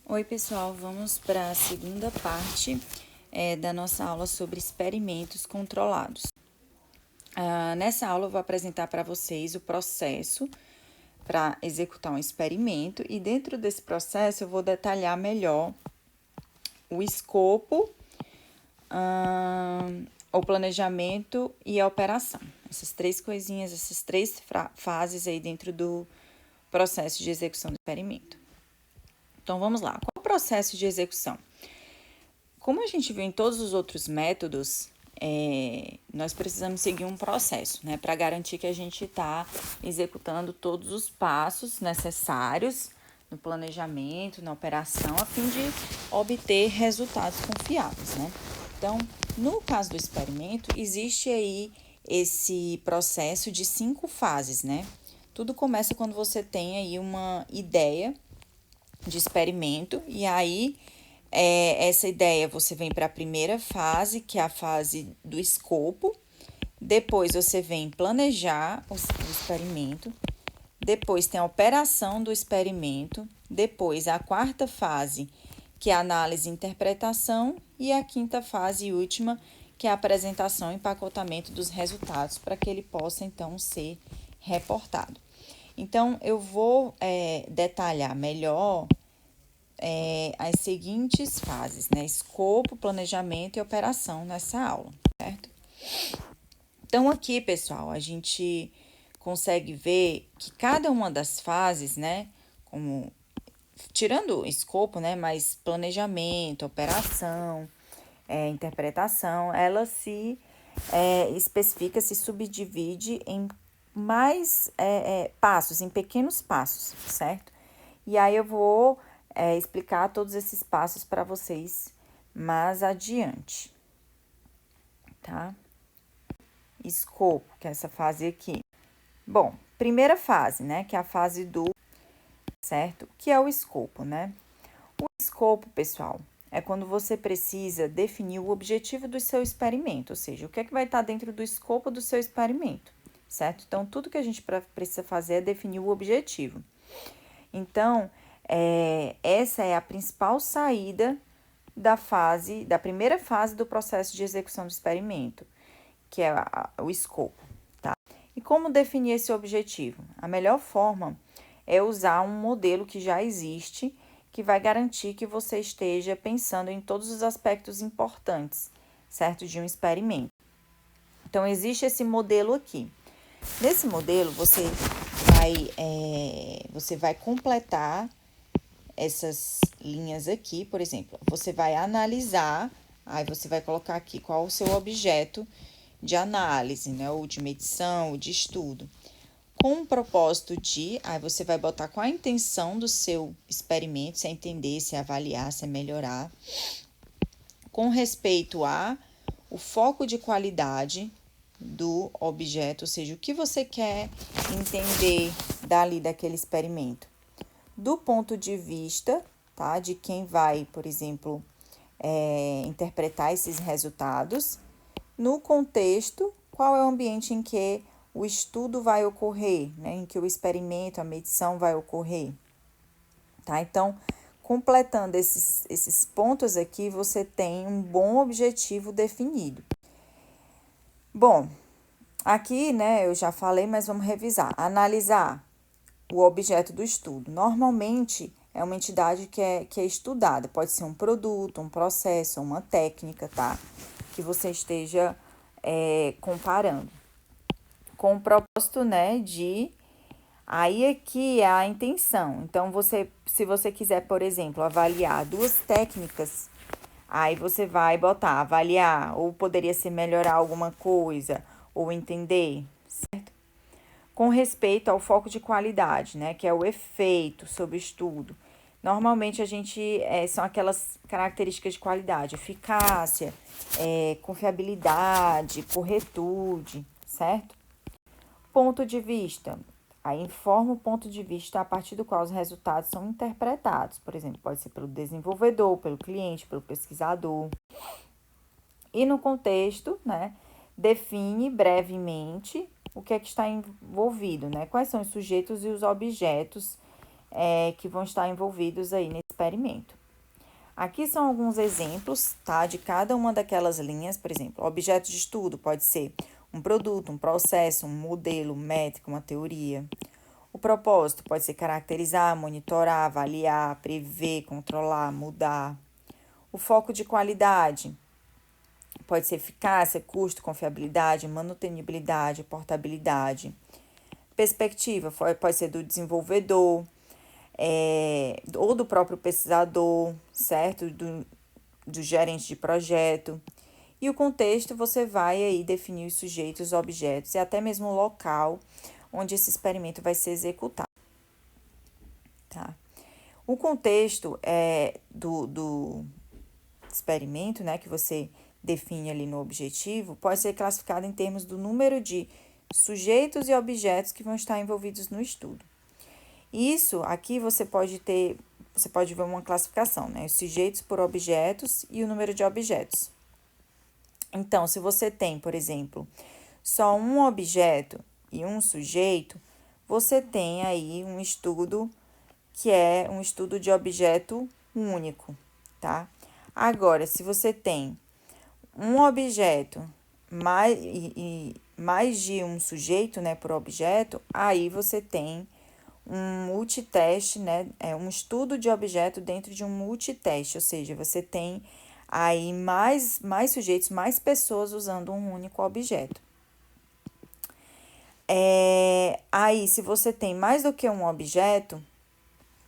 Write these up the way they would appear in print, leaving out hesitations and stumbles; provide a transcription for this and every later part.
Oi, pessoal, vamos para a segunda parte da nossa aula sobre experimentos controlados. Nessa aula, eu vou apresentar para vocês o processo para executar um experimento e dentro desse processo eu vou detalhar melhor o escopo, o planejamento e a operação. Essas três coisinhas, essas três fases aí dentro do processo de execução do experimento. Então, vamos lá. Qual é o processo de execução? Como a gente viu em todos os outros métodos, nós precisamos seguir um processo, né, para garantir que a gente está executando todos os passos necessários no planejamento, na operação, a fim de obter resultados confiáveis, né? Então, no caso do experimento, existe aí esse processo de 5 fases, né? Tudo começa quando você tem aí uma ideia de experimento e aí essa ideia você vem para a primeira fase, que é a fase do escopo. Depois você vem planejar o experimento. Depois tem a operação do experimento. Depois a quarta fase, que é a análise e interpretação. E a quinta fase e última, que é a apresentação e empacotamento dos resultados para que ele possa então ser reportado. Então, eu vou detalhar melhor as seguintes fases, né? Escopo, planejamento e operação nessa aula, certo? Então, aqui, pessoal, a gente consegue ver que cada uma das fases, né? Como tirando o escopo, né? Mas planejamento, operação, interpretação, ela se especifica, se subdivide em mais passos, em pequenos passos, certo? E aí eu vou explicar todos esses passos para vocês mais adiante, tá? Escopo, que é essa fase aqui. Bom, primeira fase, né, que é a fase do, certo? Que é o escopo, né? O escopo, pessoal, é quando você precisa definir o objetivo do seu experimento, ou seja, o que é que vai estar dentro do escopo do seu experimento, certo? Então, tudo que a gente precisa fazer é definir o objetivo. Então, essa é a principal saída da primeira fase do processo de execução do experimento, que é o escopo, tá? E como definir esse objetivo? A melhor forma é usar um modelo que já existe, que vai garantir que você esteja pensando em todos os aspectos importantes, certo? De um experimento. Então, existe esse modelo aqui. Nesse modelo, você vai completar essas linhas aqui, por exemplo, você vai analisar, aí você vai colocar aqui qual o seu objeto de análise, né, ou de medição, ou de estudo. Com o propósito de, aí você vai botar qual a intenção do seu experimento, se é entender, se é avaliar, se é melhorar. Com respeito a o foco de qualidade do objeto, ou seja, o que você quer entender dali daquele experimento. Do ponto de vista, tá, de quem vai, por exemplo, interpretar esses resultados. No contexto, qual é o ambiente em que o estudo vai ocorrer, né, em que o experimento, a medição vai ocorrer, tá? Então, completando esses pontos aqui, você tem um bom objetivo definido. Bom, aqui, né, eu já falei, mas vamos revisar. Analisar o objeto do estudo. Normalmente, é uma entidade que é estudada. Pode ser um produto, um processo, uma técnica, tá? Que você esteja comparando. Com o propósito, né, de... Aí aqui é a intenção. Então, se você quiser, por exemplo, avaliar duas técnicas, aí você vai botar avaliar, ou poderia ser melhorar alguma coisa, ou entender, certo? Com respeito ao foco de qualidade, né, que é o efeito sobre o estudo. Normalmente são aquelas características de qualidade, eficácia, confiabilidade, corretude, certo? Ponto de vista. Aí informa o ponto de vista a partir do qual os resultados são interpretados. Por exemplo, pode ser pelo desenvolvedor, pelo cliente, pelo pesquisador. E no contexto, né, define brevemente o que é que está envolvido, né? Quais são os sujeitos e os objetos que vão estar envolvidos aí nesse experimento. Aqui são alguns exemplos, tá, de cada uma daquelas linhas. Por exemplo, objeto de estudo pode ser um produto, um processo, um modelo, métrica, uma teoria. O propósito pode ser caracterizar, monitorar, avaliar, prever, controlar, mudar. O foco de qualidade pode ser eficácia, custo, confiabilidade, manutenibilidade, portabilidade. Perspectiva pode ser do desenvolvedor, ou do próprio pesquisador, certo? Do gerente de projeto. E o contexto, você vai aí definir os sujeitos, os objetos e até mesmo o local onde esse experimento vai ser executado, tá? O contexto do experimento, né, que você define ali no objetivo, pode ser classificado em termos do número de sujeitos e objetos que vão estar envolvidos no estudo. Isso aqui você pode ver uma classificação, né? Os sujeitos por objetos e o número de objetos. Então, se você tem, por exemplo, só um objeto e um sujeito, você tem aí um estudo que é um estudo de objeto único, tá? Agora, se você tem um objeto mais de um sujeito, né, por objeto, aí você tem um multiteste, né, um estudo de objeto dentro de um multiteste, ou seja, você tem aí mais sujeitos, mais pessoas usando um único objeto. Aí, se você tem mais do que um objeto,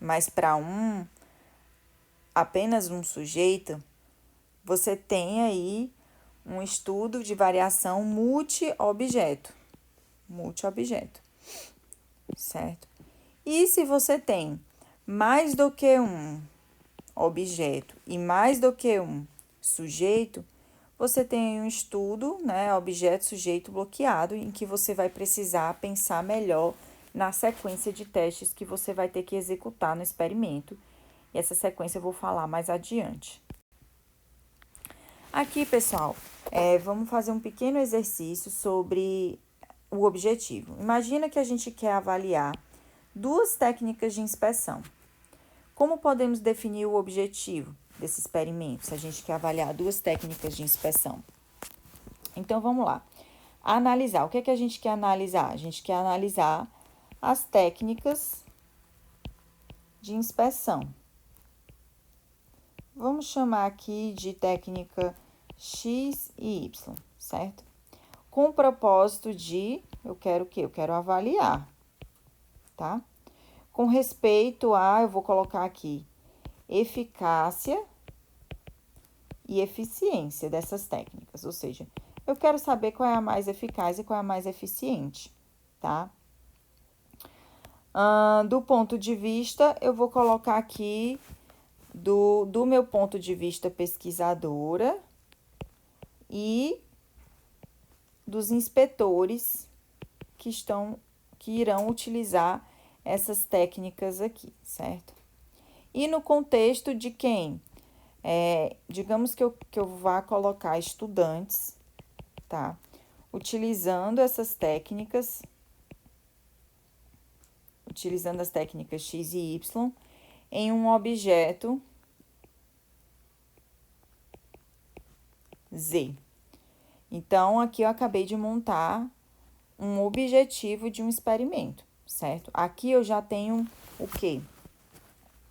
mas para apenas um sujeito, você tem aí um estudo de variação multi-objeto, certo? E se você tem mais do que um objeto e mais do que um sujeito, você tem um estudo, né, objeto, sujeito bloqueado, em que você vai precisar pensar melhor na sequência de testes que você vai ter que executar no experimento. E essa sequência eu vou falar mais adiante. Aqui, pessoal, vamos fazer um pequeno exercício sobre o objetivo. Imagina que a gente quer avaliar duas técnicas de inspeção. Como podemos definir o objetivo desse experimento, se a gente quer avaliar duas técnicas de inspeção? Então, vamos lá. Analisar. O que é que a gente quer analisar? A gente quer analisar as técnicas de inspeção. Vamos chamar aqui de técnica X e Y, certo? Com o propósito de, eu quero o quê? Eu quero avaliar, tá? Com respeito a, eu vou colocar aqui, eficácia e eficiência dessas técnicas, ou seja, eu quero saber qual é a mais eficaz e qual é a mais eficiente, tá? Do ponto de vista, eu vou colocar aqui do meu ponto de vista pesquisadora e dos inspetores que irão utilizar essas técnicas aqui, certo? E no contexto de quem? Digamos que eu vá colocar estudantes, tá? Utilizando essas técnicas, utilizando as técnicas X e Y em um objeto Z. Então, aqui eu acabei de montar um objetivo de um experimento, certo? Aqui eu já tenho o quê?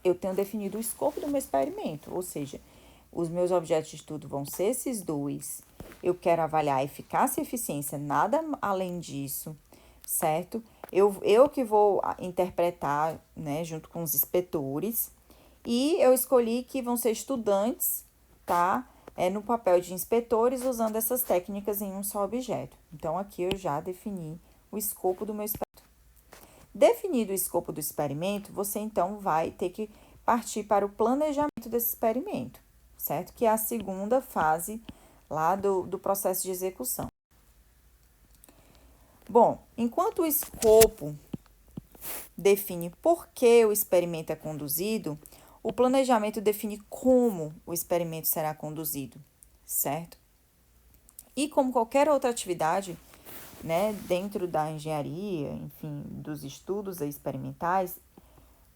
Eu tenho definido o escopo do meu experimento, ou seja, os meus objetos de estudo vão ser esses dois. Eu quero avaliar a eficácia e eficiência, nada além disso, certo? Eu que vou interpretar, né, junto com os inspetores, e eu escolhi que vão ser estudantes, tá? No papel de inspetores, usando essas técnicas em um só objeto. Então, aqui eu já defini o escopo do meu experimento. Definido o escopo do experimento, você então vai ter que partir para o planejamento desse experimento, certo? Que é a segunda fase lá do processo de execução. Bom, enquanto o escopo define por que o experimento é conduzido, o planejamento define como o experimento será conduzido, certo? E como qualquer outra atividade, né, dentro da engenharia, enfim, dos estudos experimentais,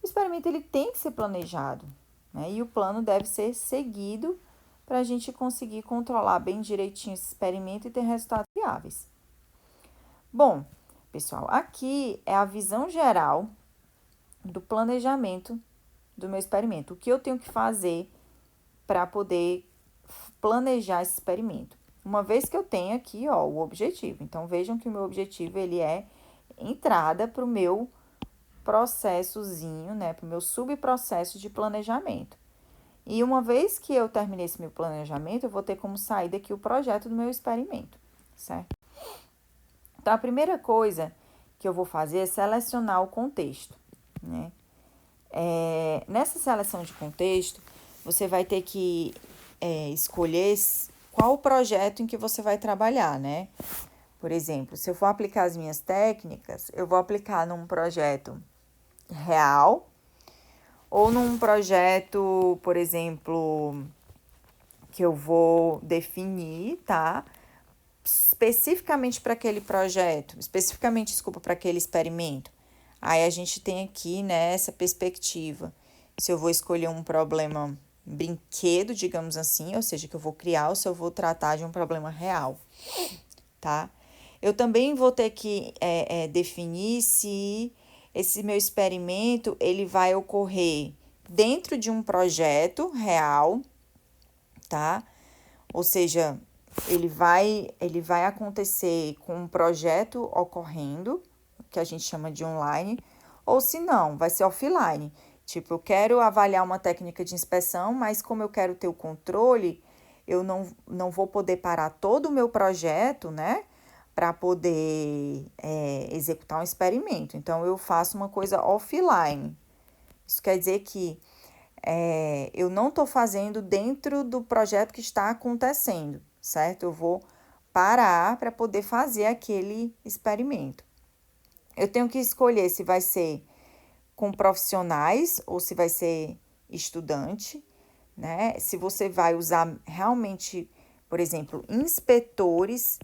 O experimento ele tem que ser planejado, né? E o plano deve ser seguido para a gente conseguir controlar bem direitinho esse experimento e ter resultados viáveis. Bom, pessoal, aqui é a visão geral do planejamento do meu experimento. O que eu tenho que fazer para poder planejar esse experimento. Uma vez que eu tenho aqui, ó, o objetivo. Então, vejam que o meu objetivo, ele é entrada para o meu processozinho, né, para o meu subprocesso de planejamento. E uma vez que eu terminei esse meu planejamento, eu vou ter como saída aqui o projeto do meu experimento, certo? Então, a primeira coisa que eu vou fazer é selecionar o contexto, né? Nessa seleção de contexto, você vai ter que escolher qual o projeto em que você vai trabalhar, né? Por exemplo, se eu for aplicar as minhas técnicas, eu vou aplicar num projeto real ou num projeto, por exemplo, que eu vou definir, tá? Especificamente para aquele projeto, desculpa, para aquele experimento. Aí a gente tem aqui, né, essa perspectiva. Se eu vou escolher um problema brinquedo, digamos assim, ou seja, que eu vou criar, ou se eu vou tratar de um problema real, tá? Eu também vou ter que definir se esse meu experimento ele vai ocorrer dentro de um projeto real, tá? Ou seja, ele vai acontecer com um projeto ocorrendo, que a gente chama de online, ou se não, vai ser offline. Tipo, eu quero avaliar uma técnica de inspeção, mas como eu quero ter o controle, eu não vou poder parar todo o meu projeto, né, para poder executar um experimento. Então, eu faço uma coisa offline. Isso quer dizer que eu não estou fazendo dentro do projeto que está acontecendo, certo? Eu vou parar para poder fazer aquele experimento. Eu tenho que escolher se vai ser com profissionais ou se vai ser estudante, né? Se você vai usar realmente, por exemplo, inspetores,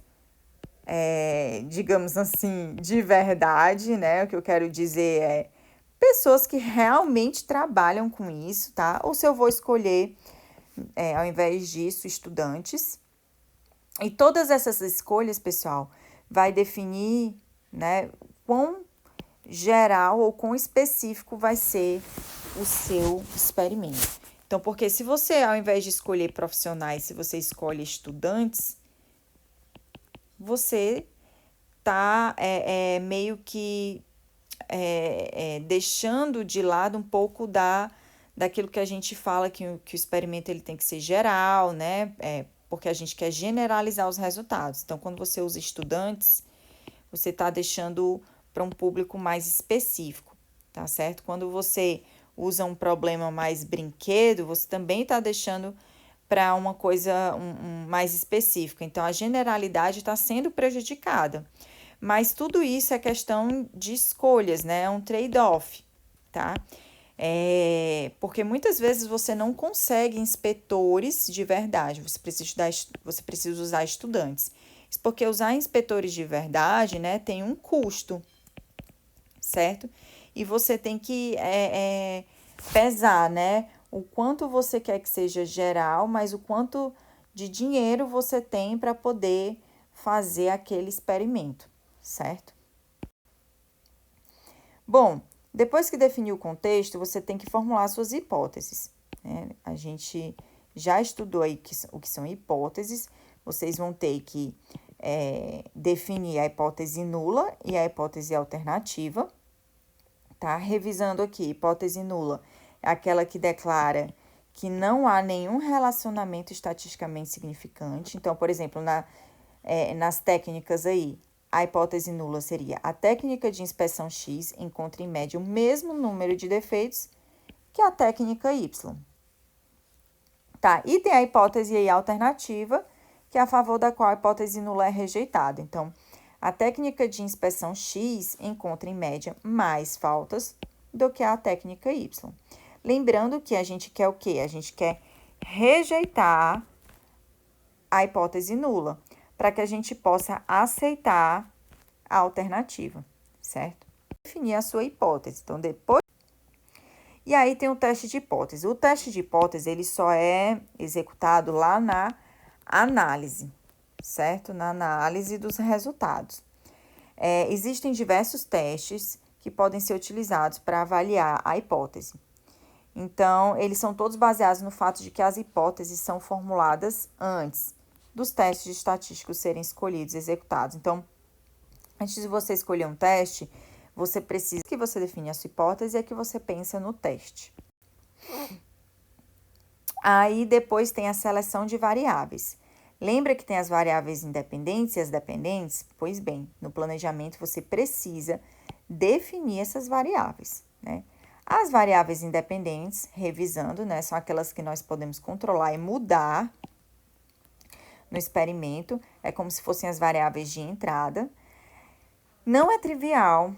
digamos assim, de verdade, né? O que eu quero dizer é pessoas que realmente trabalham com isso, tá? Ou se eu vou escolher, ao invés disso, estudantes. E todas essas escolhas, pessoal, vai definir, né, quão geral ou quão específico vai ser o seu experimento. Então, porque se você, ao invés de escolher profissionais, se você escolhe estudantes, você tá meio que deixando de lado um pouco daquilo que a gente fala que o experimento ele tem que ser geral, né? Porque a gente quer generalizar os resultados. Então, quando você usa estudantes, você está deixando para um público mais específico, tá certo? Quando você usa um problema mais brinquedo, você também está deixando para uma coisa mais específica. Então, a generalidade está sendo prejudicada. Mas tudo isso é questão de escolhas, né? É um trade-off, tá? Porque muitas vezes você não consegue inspetores de verdade, você precisa usar estudantes. Isso porque usar inspetores de verdade, né, tem um custo, certo? E você tem que pesar, né, o quanto você quer que seja geral, mas o quanto de dinheiro você tem para poder fazer aquele experimento, certo? Bom, depois que definiu o contexto, você tem que formular suas hipóteses, né? A gente já estudou aí o que são hipóteses, vocês vão ter que definir a hipótese nula e a hipótese alternativa, tá? Revisando aqui, hipótese nula é aquela que declara que não há nenhum relacionamento estatisticamente significante. Então, por exemplo, nas técnicas aí, a hipótese nula seria a técnica de inspeção X encontra em média o mesmo número de defeitos que a técnica Y. Tá, e tem a hipótese aí alternativa, que é a favor da qual a hipótese nula é rejeitada. Então, a técnica de inspeção X encontra em média mais faltas do que a técnica Y. Lembrando que a gente quer o quê? A gente quer rejeitar a hipótese nula, para que a gente possa aceitar a alternativa, certo? Definir a sua hipótese. Então, depois E aí tem o teste de hipótese. O teste de hipótese, ele só é executado lá na análise, certo? Na análise dos resultados. Existem diversos testes que podem ser utilizados para avaliar a hipótese. Então, eles são todos baseados no fato de que as hipóteses são formuladas antes dos testes estatísticos serem escolhidos e executados. Então, antes de você escolher um teste, você precisa que você define a sua hipótese e é que você pensa no teste. Aí, depois tem a seleção de variáveis. Lembra que tem as variáveis independentes e as dependentes? Pois bem, no planejamento você precisa definir essas variáveis, né? As variáveis independentes, revisando, né, são aquelas que nós podemos controlar e mudar no experimento. É como se fossem as variáveis de entrada. Não é trivial,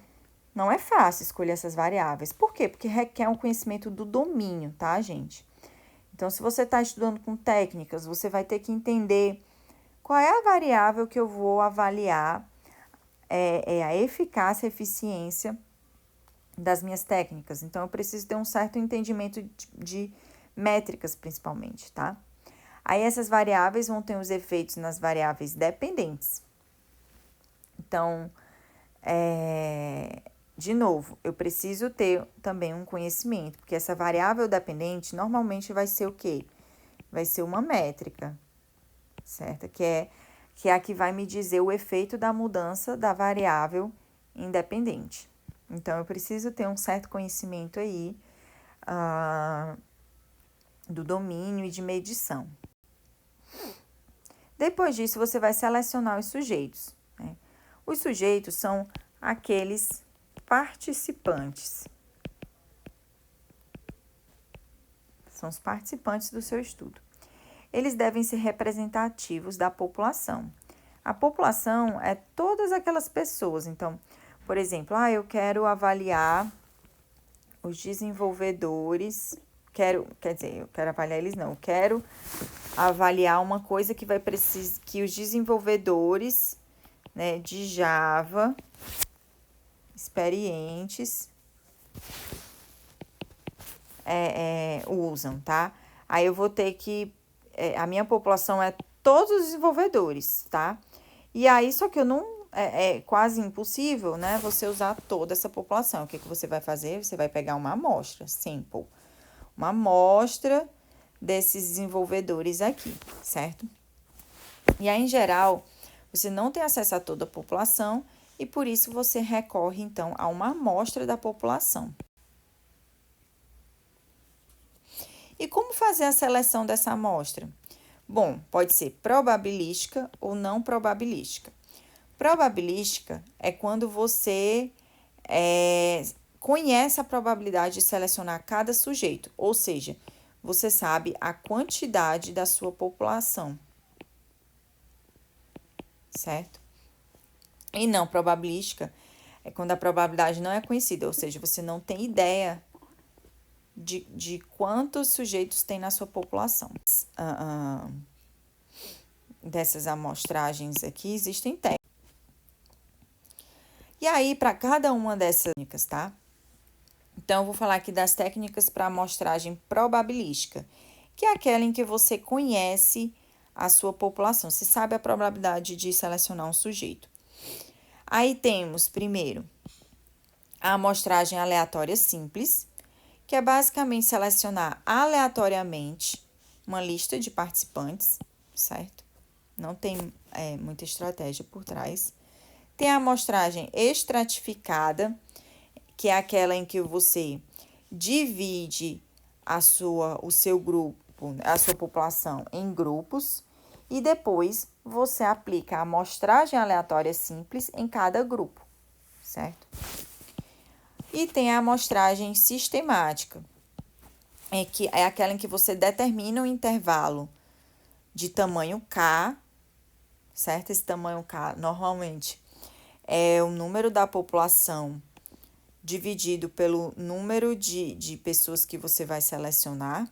não é fácil escolher essas variáveis. Por quê? Porque requer um conhecimento do domínio, tá, gente? Então, se você está estudando com técnicas, você vai ter que entender qual é a variável que eu vou avaliar a eficácia e eficiência das minhas técnicas. Então, eu preciso ter um certo entendimento de métricas, principalmente, tá? Aí, essas variáveis vão ter os efeitos nas variáveis dependentes. Então, de novo, eu preciso ter também um conhecimento, porque essa variável dependente normalmente vai ser o quê? Vai ser uma métrica, certo? Que é a que vai me dizer o efeito da mudança da variável independente. Então, eu preciso ter um certo conhecimento aí do domínio e de medição. Depois disso, você vai selecionar os sujeitos, né? Os sujeitos são aqueles participantes. São os participantes do seu estudo. Eles devem ser representativos da população. A população é todas aquelas pessoas. Então, por exemplo, eu quero avaliar os desenvolvedores, eu quero avaliar eles não, eu quero avaliar uma coisa que vai precisar, que os desenvolvedores, né, de Java experientes usam, tá? Aí eu vou ter que, a minha população é todos os desenvolvedores, tá? E aí, só que eu não, é quase impossível, né, você usar toda essa população. O que você vai fazer? Você vai pegar uma amostra, simple, uma amostra desses desenvolvedores aqui, certo? E aí, em geral, você não tem acesso a toda a população e por isso você recorre, então, a uma amostra da população. E como fazer a seleção dessa amostra? Bom, pode ser probabilística ou não probabilística. Probabilística é quando você conhece a probabilidade de selecionar cada sujeito, ou seja, você sabe a quantidade da sua população, certo? E não probabilística é quando a probabilidade não é conhecida, ou seja, você não tem ideia de quantos sujeitos tem na sua população. Dessas amostragens aqui, existem técnicas. E aí, para cada uma dessas técnicas, tá? Então, eu vou falar aqui das técnicas para amostragem probabilística, que é aquela em que você conhece a sua população, você sabe a probabilidade de selecionar um sujeito. Aí temos, primeiro, a amostragem aleatória simples, que é basicamente selecionar aleatoriamente uma lista de participantes, certo? Não tem muita estratégia por trás. Tem a amostragem estratificada, que é aquela em que você divide o seu grupo, a sua população em grupos e depois você aplica a amostragem aleatória simples em cada grupo, certo? E tem a amostragem sistemática, que é aquela em que você determina um intervalo de tamanho K, certo? Esse tamanho K normalmente é o número da população dividido pelo número de pessoas que você vai selecionar.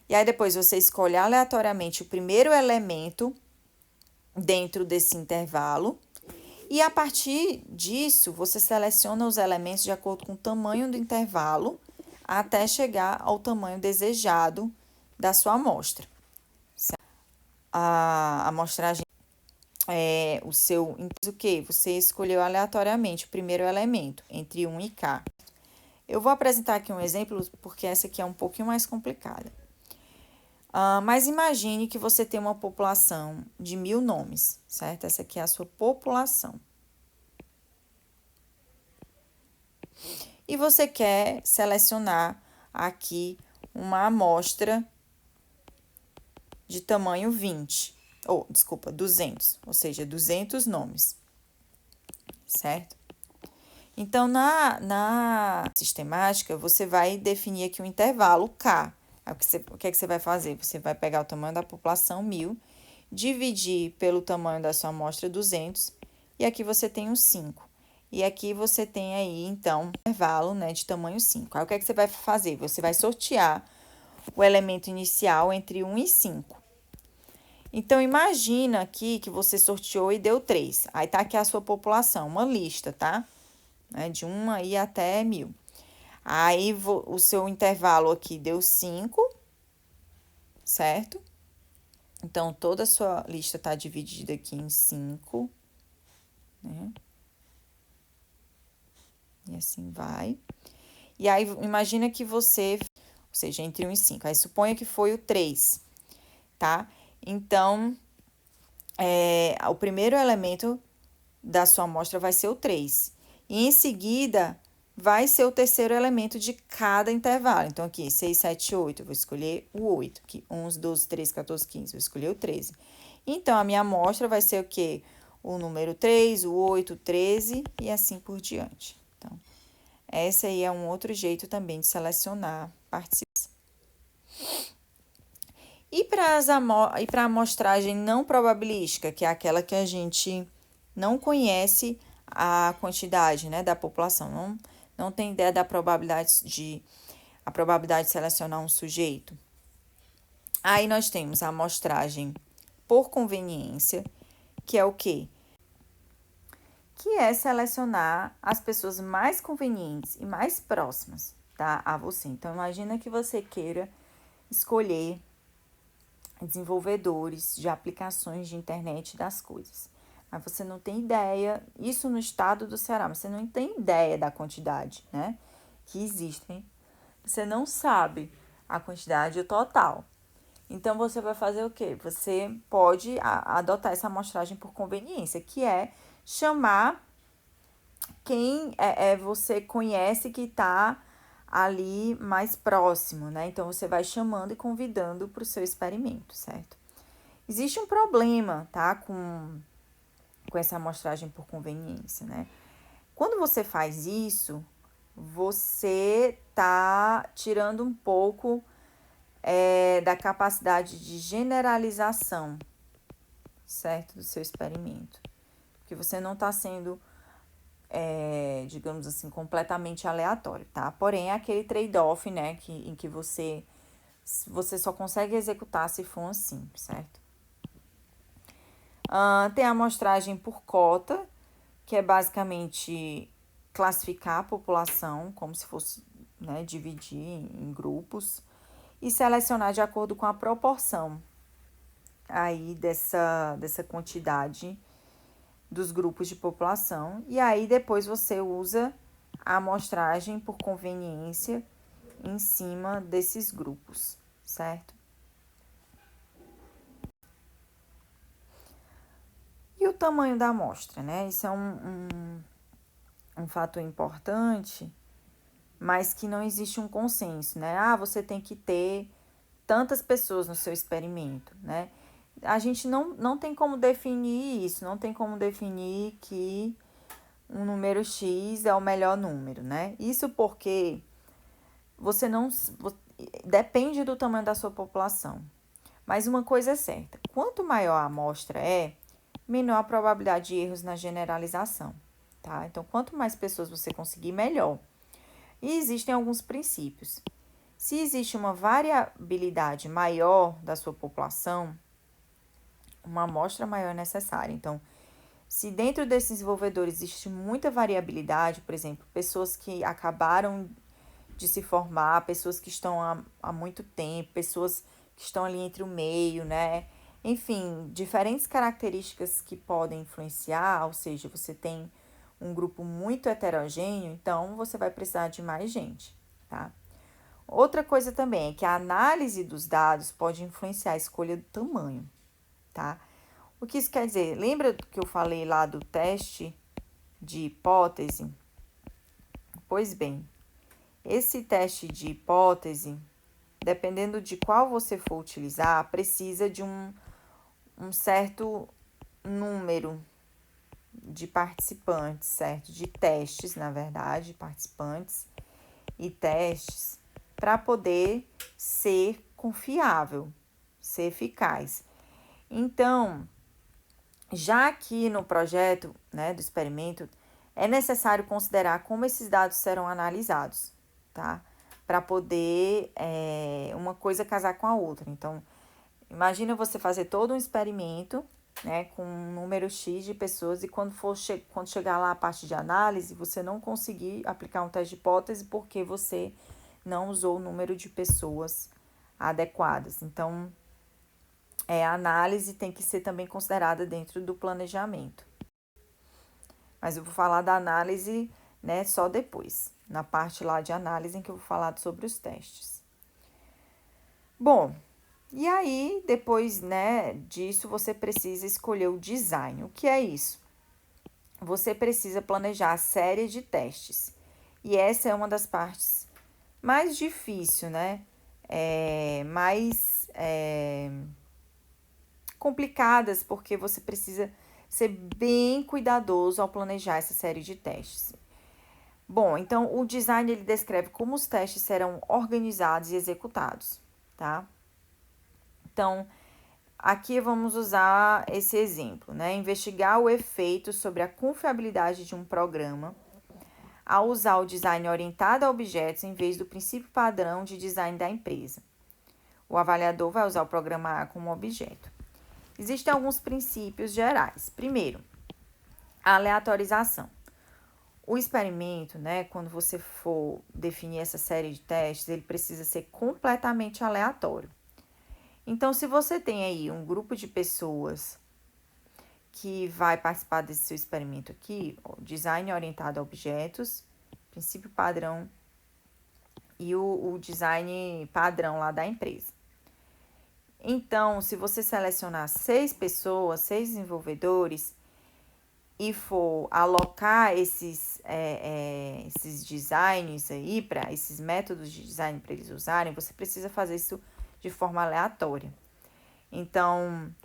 E aí depois você escolhe aleatoriamente o primeiro elemento dentro desse intervalo. E a partir disso, você seleciona os elementos de acordo com o tamanho do intervalo até chegar ao tamanho desejado da sua amostra. A amostragem o que? Você escolheu aleatoriamente o primeiro elemento, entre 1 e K. Eu vou apresentar aqui um exemplo, porque essa aqui é um pouquinho mais complicada. Mas imagine que você tem uma população de 1000 nomes, certo? Essa aqui é a sua população. E você quer selecionar aqui uma amostra de tamanho 200, ou seja, 200 nomes, certo? Então, na sistemática, você vai definir aqui um intervalo K. O que é que você vai fazer? Você vai pegar o tamanho da população 1000, dividir pelo tamanho da sua amostra 200, e aqui você tem um 5. E aqui você tem aí, então, intervalo, né, de tamanho 5. Aí, o que é que você vai fazer? Você vai sortear o elemento inicial entre 1 e 5. Então, imagina aqui que você sorteou e deu 3. Aí, tá aqui a sua população, uma lista, tá? De 1 aí até 1000. Aí, o seu intervalo aqui deu 5, certo? Então, toda a sua lista está dividida aqui em 5, né? E assim vai. E aí, imagina que você, ou seja, entre 1 e 5. Aí, suponha que foi o 3, tá? Então, o primeiro elemento da sua amostra vai ser o 3. E em seguida, vai ser o terceiro elemento de cada intervalo. Então, aqui, 6, 7, 8, eu vou escolher o 8. Aqui, 11, 12, 13, 14, 15, vou escolher o 13. Então, a minha amostra vai ser o quê? O número 3, o 8, o 13 e assim por diante. Então, esse aí é um outro jeito também de selecionar participantes. E para a amostragem não probabilística, que é aquela que a gente não conhece a quantidade, né, da população, não tem ideia da probabilidade de selecionar um sujeito. Aí nós temos a amostragem por conveniência, que é o quê? Que é selecionar as pessoas mais convenientes e mais próximas, tá, a você. Então, imagina que você queira escolher desenvolvedores de aplicações de internet das coisas. Mas você não tem ideia, isso no estado do Ceará, mas você não tem ideia da quantidade, né, que existem. Você não sabe a quantidade total. Então, você vai fazer o quê? Você pode adotar essa amostragem por conveniência, que é chamar quem você conhece que está ali mais próximo, né? Então, você vai chamando e convidando para o seu experimento, certo? Existe um problema, tá? Com essa amostragem por conveniência, né? Quando você faz isso, você tá tirando um pouco da capacidade de generalização, certo? Do seu experimento. Porque você não está sendo digamos assim, completamente aleatório, tá? Porém, é aquele trade-off, né, em que você só consegue executar se for assim, certo? Tem a amostragem por cota, que é basicamente classificar a população, como se fosse, né, dividir em grupos, e selecionar de acordo com a proporção aí dessa quantidade dos grupos de população, e aí depois você usa a amostragem por conveniência em cima desses grupos, certo? E o tamanho da amostra, né? Isso é um fator importante, mas que não existe um consenso, né? Você tem que ter tantas pessoas no seu experimento, né? A gente não tem como definir isso, não tem como definir que um número X é o melhor número, né? Isso porque você não depende do tamanho da sua população. Mas uma coisa é certa, quanto maior a amostra menor a probabilidade de erros na generalização, tá? Então, quanto mais pessoas você conseguir, melhor. E existem alguns princípios. Se existe uma variabilidade maior da sua população, uma amostra maior é necessária. Então, se dentro desses desenvolvedores existe muita variabilidade, por exemplo, pessoas que acabaram de se formar, pessoas que estão há muito tempo, pessoas que estão ali entre o meio, né? Enfim, diferentes características que podem influenciar, ou seja, você tem um grupo muito heterogêneo, então você vai precisar de mais gente, tá? Outra coisa também é que a análise dos dados pode influenciar a escolha do tamanho, tá? O que isso quer dizer? Lembra que eu falei lá do teste de hipótese? Pois bem, esse teste de hipótese, dependendo de qual você for utilizar, precisa de um certo número de participantes, certo? De testes, na verdade, participantes e testes, para poder ser confiável, ser eficaz. Então, já aqui no projeto, né, do experimento, é necessário considerar como esses dados serão analisados, tá? Para poder uma coisa casar com a outra. Então, imagina você fazer todo um experimento, né, com um número X de pessoas e quando chegar lá a parte de análise, você não conseguir aplicar um teste de hipótese porque você não usou o número de pessoas adequadas. Então, a análise tem que ser também considerada dentro do planejamento. Mas eu vou falar da análise, né, só depois, na parte lá de análise em que eu vou falar sobre os testes. Bom, e aí, depois, né, disso, você precisa escolher o design. O que é isso? Você precisa planejar a série de testes. E essa é uma das partes mais difícil, né? Mais complicadas, porque você precisa ser bem cuidadoso ao planejar essa série de testes. Bom, então o design ele descreve como os testes serão organizados e executados, tá? Então, aqui vamos usar esse exemplo, né? Investigar o efeito sobre a confiabilidade de um programa ao usar o design orientado a objetos em vez do princípio padrão de design da empresa. O avaliador vai usar o programa A como objeto. Existem alguns princípios gerais. Primeiro, a aleatorização. O experimento, né, quando você for definir essa série de testes, ele precisa ser completamente aleatório. Então, se você tem aí um grupo de pessoas que vai participar desse seu experimento aqui, design orientado a objetos, princípio padrão e o design padrão lá da empresa. Então, se você selecionar 6 pessoas, 6 desenvolvedores, e for alocar esses designs aí, para esses métodos de design para eles usarem, você precisa fazer isso de forma aleatória. Então,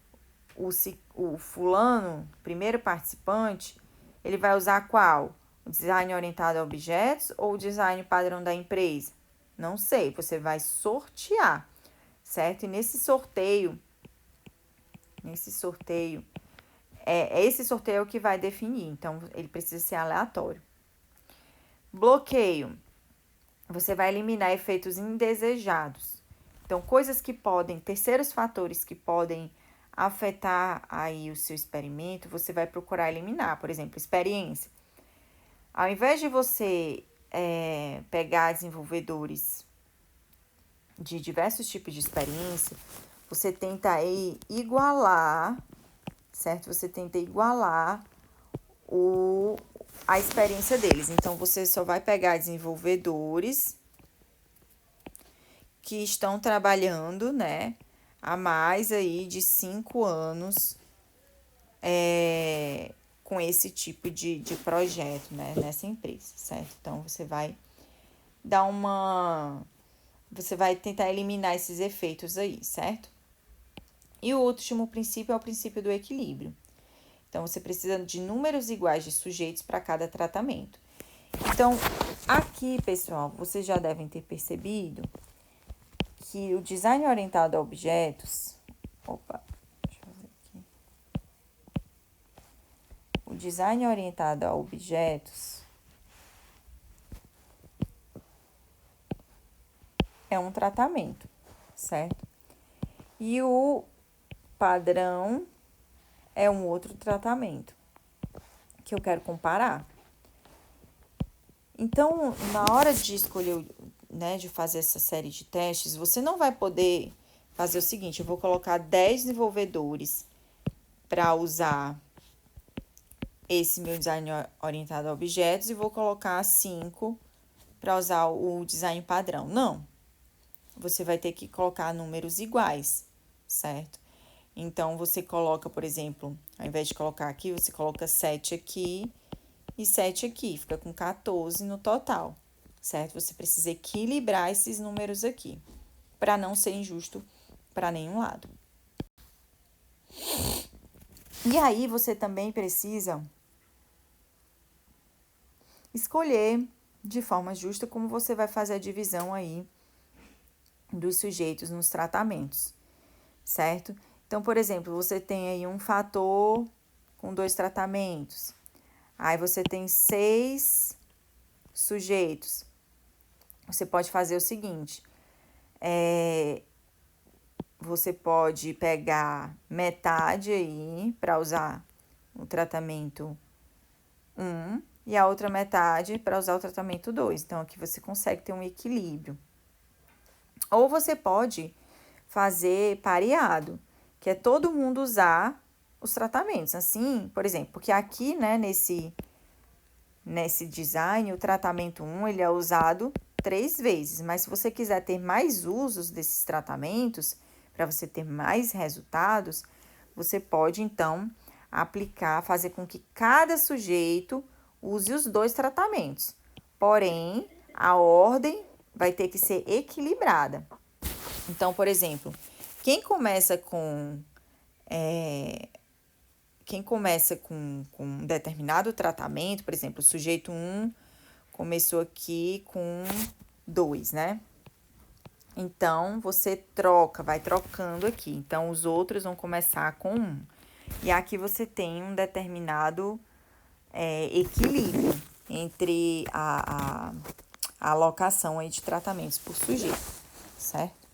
o fulano, primeiro participante, ele vai usar qual? O design orientado a objetos ou o design padrão da empresa? Não sei, você vai sortear, certo? E esse sorteio, esse sorteio que vai definir, então ele precisa ser aleatório. Bloqueio, você vai eliminar efeitos indesejados. Então, coisas que podem, terceiros fatores que podem afetar aí o seu experimento, você vai procurar eliminar. Por exemplo, experiência. Ao invés de você pegar desenvolvedores de diversos tipos de experiência, você tenta aí igualar, certo? Você tenta igualar a experiência deles. Então, você só vai pegar desenvolvedores que estão trabalhando, né, há mais aí de 5 anos com esse tipo de projeto, né, nessa empresa, certo? Então, você vai você vai tentar eliminar esses efeitos aí, certo? E o último princípio é o princípio do equilíbrio. Então, você precisa de números iguais de sujeitos para cada tratamento. Então, aqui, pessoal, vocês já devem ter percebido que o design orientado a objetos... deixa eu ver aqui. O design orientado a objetos é um tratamento, certo? E o padrão é um outro tratamento que eu quero comparar. Então, na hora de escolher né, de fazer essa série de testes, você não vai poder fazer o seguinte: eu vou colocar 10 desenvolvedores para usar esse meu design orientado a objetos e vou colocar 5 para usar o design padrão. Não. Você vai ter que colocar números iguais, certo? Então, você coloca, por exemplo, ao invés de colocar aqui, você coloca 7 aqui e 7 aqui. Fica com 14 no total, certo? Você precisa equilibrar esses números aqui, para não ser injusto para nenhum lado. E aí, você também precisa escolher de forma justa como você vai fazer a divisão aí dos sujeitos nos tratamentos, certo? Então, por exemplo, você tem aí um fator com 2 tratamentos. Aí você tem 6 sujeitos. Você pode fazer o seguinte: você pode pegar metade aí para usar o tratamento 1 e a outra metade para usar o tratamento 2. Então, aqui você consegue ter um equilíbrio. Ou você pode fazer pareado, que é todo mundo usar os tratamentos. Assim, por exemplo, porque aqui, né, nesse design, o tratamento 1, ele é usado 3 vezes. Mas se você quiser ter mais usos desses tratamentos, para você ter mais resultados, você pode, então, fazer com que cada sujeito use os 2 tratamentos. Porém, a ordem vai ter que ser equilibrada. Então, por exemplo, quem começa com um determinado tratamento, por exemplo, o sujeito 1 começou aqui com 2, né? Então, você vai trocando aqui. Então, os outros vão começar com 1. E aqui você tem um determinado equilíbrio entre a alocação aí de tratamentos por sujeito, certo?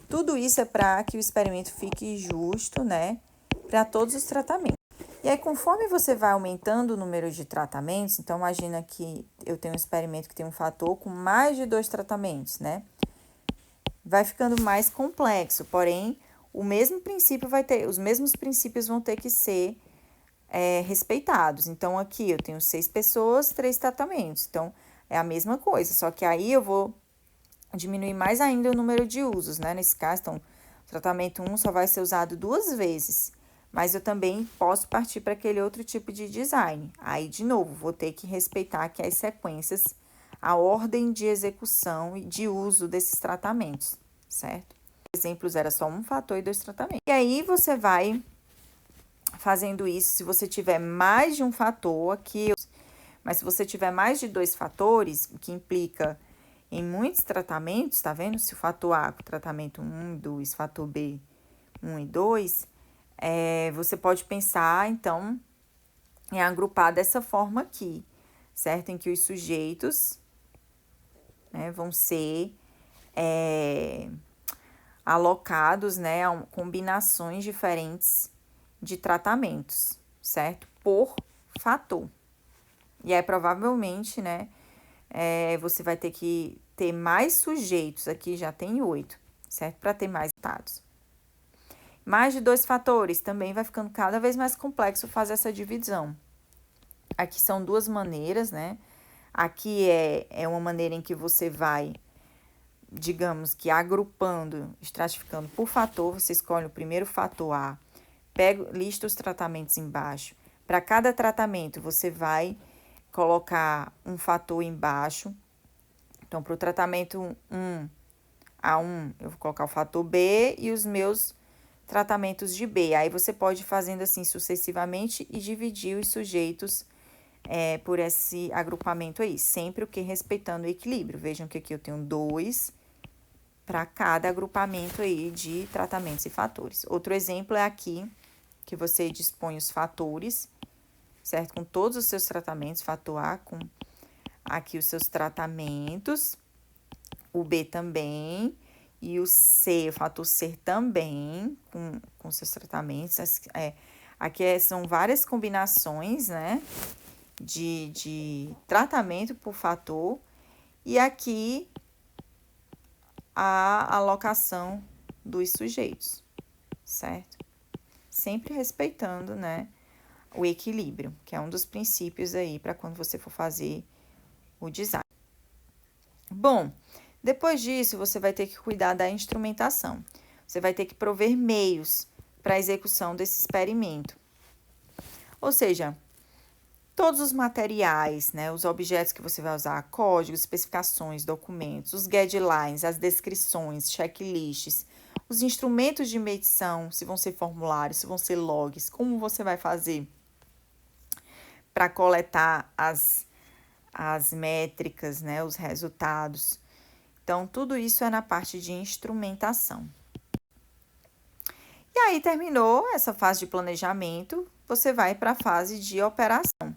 Tudo isso é para que o experimento fique justo, né, para todos os tratamentos. E aí, conforme você vai aumentando o número de tratamentos, então imagina que eu tenho um experimento que tem um fator com mais de 2 tratamentos, né? Vai ficando mais complexo, porém, os mesmos princípios vão ter que ser respeitados. Então, aqui eu tenho 6 pessoas, 3 tratamentos. Então, é a mesma coisa, só que aí eu vou diminuir mais ainda o número de usos, né? Nesse caso, então, o tratamento 1 só vai ser usado 2 vezes, mas eu também posso partir para aquele outro tipo de design. Aí, de novo, vou ter que respeitar aqui as sequências, a ordem de execução e de uso desses tratamentos, certo? Exemplos era só um fator e 2 tratamentos. E aí, você vai fazendo isso se você tiver mais de um fator aqui, mas se você tiver mais de 2 fatores, o que implica em muitos tratamentos, tá vendo? Se o fator A, tratamento 1 e 2, fator B, 1 e 2, você pode pensar, então, em agrupar dessa forma aqui, certo? Em que os sujeitos, né, vão ser alocados, né, a combinações diferentes de tratamentos, certo? Por fator. E aí, provavelmente, né, você vai ter que ter mais sujeitos, aqui já tem 8, certo? Para ter mais resultados. Mais de 2 fatores, também vai ficando cada vez mais complexo fazer essa divisão. Aqui são 2 maneiras, né? Aqui é uma maneira em que você vai, digamos que agrupando, estratificando por fator, você escolhe o primeiro fator A, lista os tratamentos embaixo. Para cada tratamento, você vai colocar um fator embaixo. Então, para o tratamento 1, A1, eu vou colocar o fator B e os meus tratamentos de B. Aí, você pode ir fazendo assim sucessivamente e dividir os sujeitos por esse agrupamento aí. Sempre o que? Respeitando o equilíbrio. Vejam que aqui eu tenho 2 para cada agrupamento aí de tratamentos e fatores. Outro exemplo é aqui, que você dispõe os fatores, certo? Com todos os seus tratamentos, fator A com aqui os seus tratamentos, o B também, e o C, o fator C também, com seus tratamentos. Aqui são várias combinações, né, de tratamento por fator, e aqui a alocação dos sujeitos, certo? Sempre respeitando, né, o equilíbrio, que é um dos princípios aí para quando você for fazer o design. Bom, depois disso, você vai ter que cuidar da instrumentação. Você vai ter que prover meios para a execução desse experimento. Ou seja, todos os materiais, né, os objetos que você vai usar, códigos, especificações, documentos, os guidelines, as descrições, checklists, os instrumentos de medição, se vão ser formulários, se vão ser logs, como você vai fazer para coletar as métricas, né, os resultados. Então, tudo isso é na parte de instrumentação. E aí, terminou essa fase de planejamento, você vai para a fase de operação,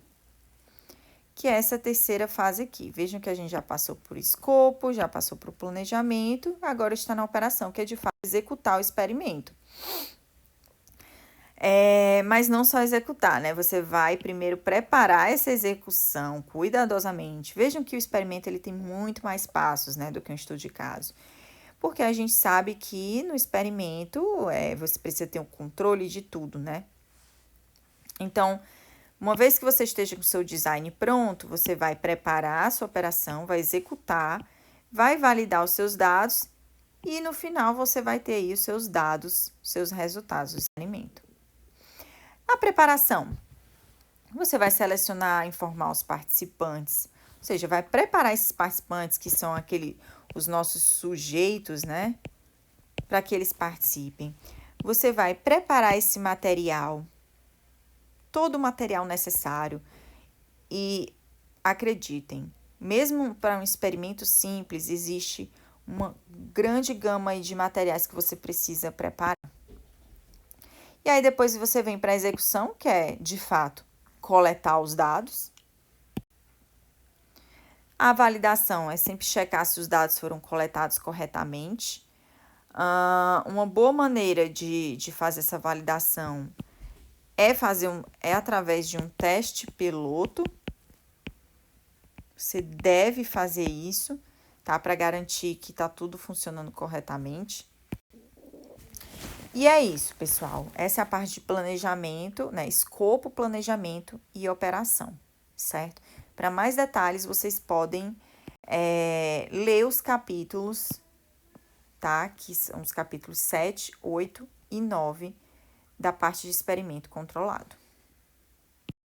que é essa terceira fase aqui. Vejam que a gente já passou por escopo, já passou por planejamento, agora está na operação, que é de fato executar o experimento. Mas não só executar, né? Você vai primeiro preparar essa execução cuidadosamente. Vejam que o experimento ele tem muito mais passos, né, do que um estudo de caso. Porque a gente sabe que no experimento você precisa ter um controle de tudo, né? Então, uma vez que você esteja com o seu design pronto, você vai preparar a sua operação, vai executar, vai validar os seus dados e no final você vai ter aí os seus dados, seus resultados do experimento. A preparação. Você vai selecionar, informar os participantes, ou seja, vai preparar esses participantes que são os nossos sujeitos, né? Para que eles participem. Você vai preparar esse material, todo o material necessário e acreditem, mesmo para um experimento simples, existe uma grande gama de materiais que você precisa preparar. E aí depois você vem para a execução, que é, de fato, coletar os dados. A validação é sempre checar se os dados foram coletados corretamente. Uma boa maneira de fazer essa validação é através de um teste piloto. Você deve fazer isso, tá? Para garantir que está tudo funcionando corretamente. E é isso, pessoal. Essa é a parte de planejamento, né? Escopo, planejamento e operação, certo? Para mais detalhes, vocês podem ler os capítulos, tá? Que são os capítulos 7, 8 e 9 da parte de experimento controlado.